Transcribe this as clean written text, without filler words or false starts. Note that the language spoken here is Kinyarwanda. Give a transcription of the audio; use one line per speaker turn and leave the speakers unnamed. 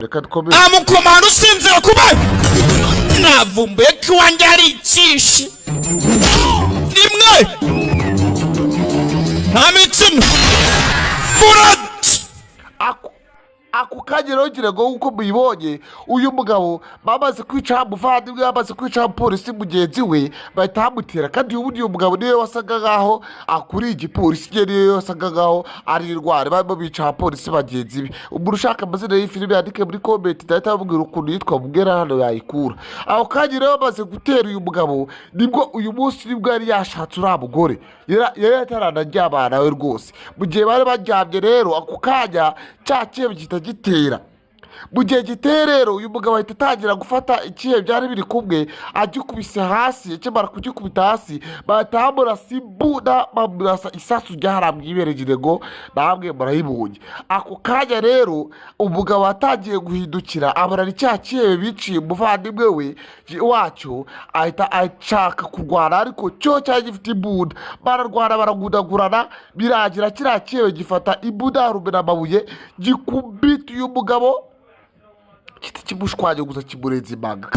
reka dukomeze.
amukomana usinzira kuba navumbuye ko iwanjye hari ikishi rimwe nta mitsino burati
ako kageraho ugira ngo uko muyibonye uyu mugabo bamaze kwica umuvandimwe bamaze kwica umupolisi mugenzi we bahita bamutera kandi uyu mugabo niwe wasaga nkaho akuriye igipolisi ye niwe wasaga nkaho ari indwara barimo bica abapolisi bagenzi be. umuntu ushaka amazina y'ifilime yandike muri komenti ndahita bamubwira ukuntu yitwa mubwira hano yayikura. aho kanya rero bamaze gutera uyu mugabo nibwo uyu munsi nibwo yari yashatse uriya mugore yari ataranaryamana nawe rwose. mu gihe bari baryamye rero ako kanya cya kihe gihita gitera. mu gihe giteye rero uyu mugabo ahita atangira gufata ikihe byari biri kumwe agikubise hasi. akimara kugikubita hasi bahita bamurasa imbunda bamurasa isasu ryaharamye ibereye ngo namwe murayibonye. ako kanya rero umugabo atangiye guhindukira abona cya kihe biciye umuvandimwe we wacyo ahita ashaka kurwana ariko cyo cyari gifite imbunda. bararwana baragundagurana birangira kiriya kihe gifata imbunda harumena amabuye gikubita uyu mugabo giti kimushwanya gusa kimurenza imbaga.